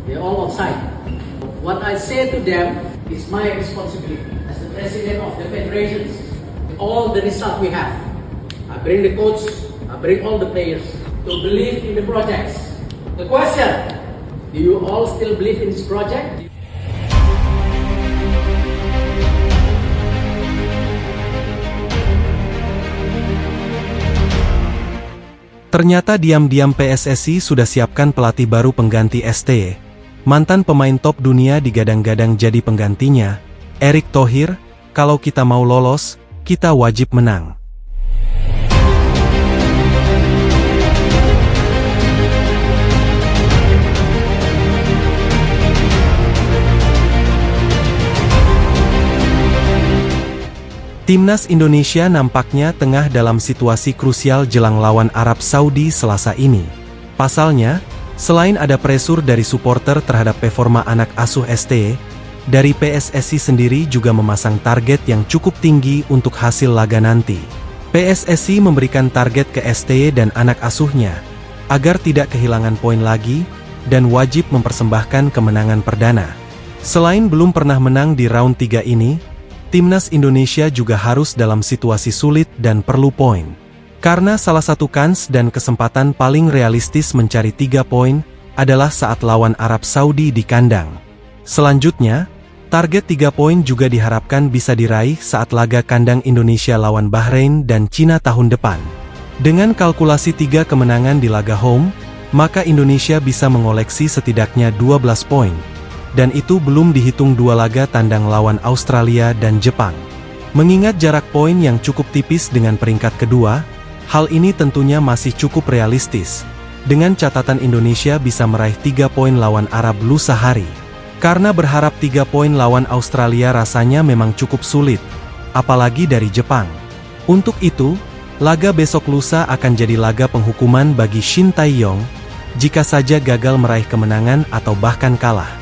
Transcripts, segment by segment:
They're all outside. What I say to them is my responsibility as the president of the federations. All the result we have, I bring the coach, I bring all the players to believe in the projects. The question, do you all still believe in this project? Ternyata diam-diam PSSI sudah siapkan pelatih baru pengganti STY. Mantan pemain top dunia digadang-gadang jadi penggantinya, Erick Thohir. Kalau kita mau lolos, kita wajib menang. Timnas Indonesia nampaknya tengah dalam situasi krusial jelang lawan Arab Saudi Selasa ini. Pasalnya, selain ada pressure dari supporter terhadap performa anak asuh STY, dari PSSI sendiri juga memasang target yang cukup tinggi untuk hasil laga nanti. PSSI memberikan target ke STY dan anak asuhnya, agar tidak kehilangan poin lagi, dan wajib mempersembahkan kemenangan perdana. Selain belum pernah menang di round 3 ini, Timnas Indonesia juga harus dalam situasi sulit dan perlu poin. Karena salah satu kans dan kesempatan paling realistis mencari 3 poin adalah saat lawan Arab Saudi di kandang. Selanjutnya, target 3 poin juga diharapkan bisa diraih saat laga kandang Indonesia lawan Bahrain dan Cina tahun depan. Dengan kalkulasi 3 kemenangan di laga home, maka Indonesia bisa mengoleksi setidaknya 12 poin. Dan itu belum dihitung 2 laga tandang lawan Australia dan Jepang. Mengingat jarak poin yang cukup tipis dengan peringkat kedua, hal ini tentunya masih cukup realistis. Dengan catatan Indonesia bisa meraih 3 poin lawan Arab lusa hari. Karena berharap 3 poin lawan Australia rasanya memang cukup sulit, apalagi dari Jepang. Untuk itu, laga besok lusa akan jadi laga penghukuman bagi Shin Tae-yong, jika saja gagal meraih kemenangan atau bahkan kalah.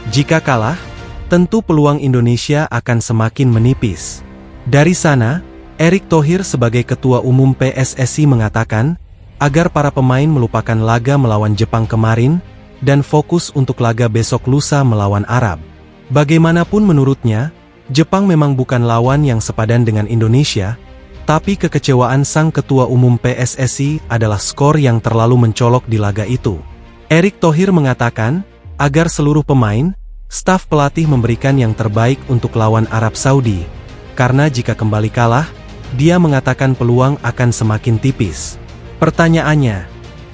Jika kalah, tentu peluang Indonesia akan semakin menipis. Dari sana, Erick Thohir sebagai Ketua Umum PSSI mengatakan, agar para pemain melupakan laga melawan Jepang kemarin, dan fokus untuk laga besok lusa melawan Arab. Bagaimanapun menurutnya, Jepang memang bukan lawan yang sepadan dengan Indonesia, tapi kekecewaan sang Ketua Umum PSSI adalah skor yang terlalu mencolok di laga itu. Erick Thohir mengatakan, agar seluruh pemain, staf pelatih memberikan yang terbaik untuk lawan Arab Saudi, karena jika kembali kalah, dia mengatakan peluang akan semakin tipis. Pertanyaannya,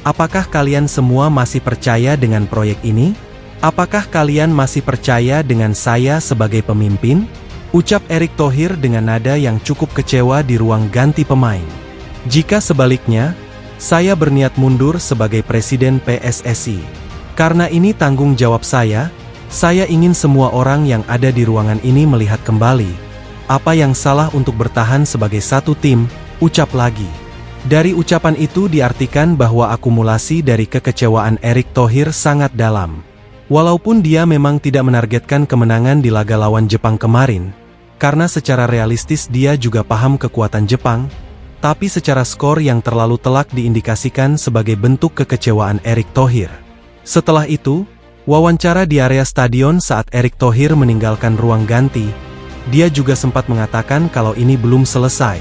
apakah kalian semua masih percaya dengan proyek ini? Apakah kalian masih percaya dengan saya sebagai pemimpin? Ucap Erick Thohir dengan nada yang cukup kecewa di ruang ganti pemain. Jika sebaliknya, saya berniat mundur sebagai presiden PSSI. Karena ini tanggung jawab saya ingin semua orang yang ada di ruangan ini melihat kembali apa yang salah untuk bertahan sebagai satu tim, ucap lagi. Dari ucapan itu diartikan bahwa akumulasi dari kekecewaan Erick Thohir sangat dalam. Walaupun dia memang tidak menargetkan kemenangan di laga lawan Jepang kemarin, karena secara realistis dia juga paham kekuatan Jepang, tapi secara skor yang terlalu telak diindikasikan sebagai bentuk kekecewaan Erick Thohir. Setelah itu, wawancara di area stadion saat Erick Thohir meninggalkan ruang ganti, dia juga sempat mengatakan kalau ini belum selesai.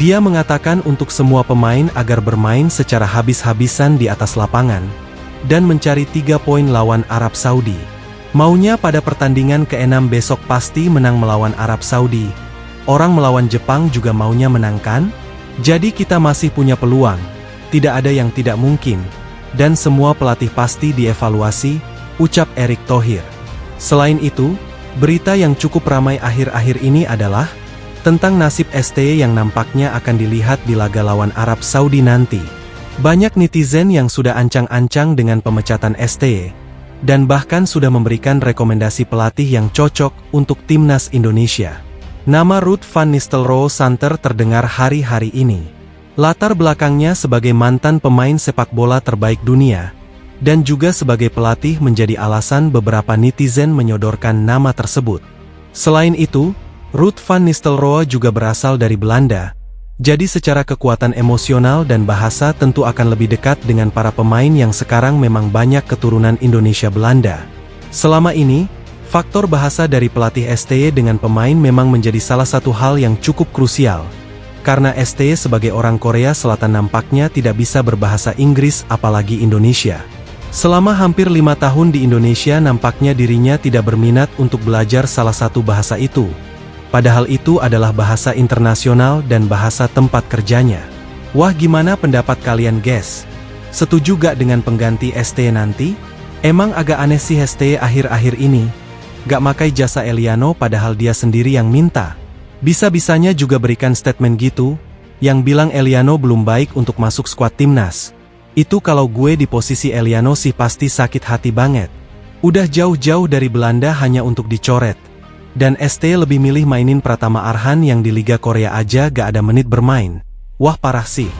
Dia mengatakan untuk semua pemain agar bermain secara habis-habisan di atas lapangan, dan mencari 3 poin lawan Arab Saudi. Maunya pada pertandingan ke-6 besok pasti menang melawan Arab Saudi. Orang melawan Jepang juga maunya menang kan? Jadi kita masih punya peluang, tidak ada yang tidak mungkin. Dan semua pelatih pasti dievaluasi, ucap Erick Thohir. Selain itu, berita yang cukup ramai akhir-akhir ini adalah tentang nasib STY yang nampaknya akan dilihat di laga lawan Arab Saudi nanti. Banyak netizen yang sudah ancang-ancang dengan pemecatan STY, dan bahkan sudah memberikan rekomendasi pelatih yang cocok untuk Timnas Indonesia. Nama Ruud van Nistelrooy santer terdengar hari-hari ini. Latar belakangnya sebagai mantan pemain sepak bola terbaik dunia, dan juga sebagai pelatih menjadi alasan beberapa netizen menyodorkan nama tersebut. Selain itu, Ruud van Nistelrooy juga berasal dari Belanda, jadi secara kekuatan emosional dan bahasa tentu akan lebih dekat dengan para pemain yang sekarang memang banyak keturunan Indonesia Belanda. Selama ini, faktor bahasa dari pelatih STY dengan pemain memang menjadi salah satu hal yang cukup krusial. Karena STY sebagai orang Korea Selatan nampaknya tidak bisa berbahasa Inggris apalagi Indonesia. Selama hampir 5 tahun di Indonesia nampaknya dirinya tidak berminat untuk belajar salah satu bahasa itu. Padahal itu adalah bahasa internasional dan bahasa tempat kerjanya. Wah, gimana pendapat kalian guys? Setuju gak dengan pengganti STY nanti? Emang agak aneh sih STY akhir-akhir ini. Gak makai jasa Eliano padahal dia sendiri yang minta. Bisa-bisanya juga berikan statement gitu, yang bilang Eliano belum baik untuk masuk skuad timnas. Itu kalau gue di posisi Eliano sih pasti sakit hati banget. Udah jauh-jauh dari Belanda hanya untuk dicoret. Dan STY lebih milih mainin Pratama Arhan yang di Liga Korea aja gak ada menit bermain. Wah parah sih.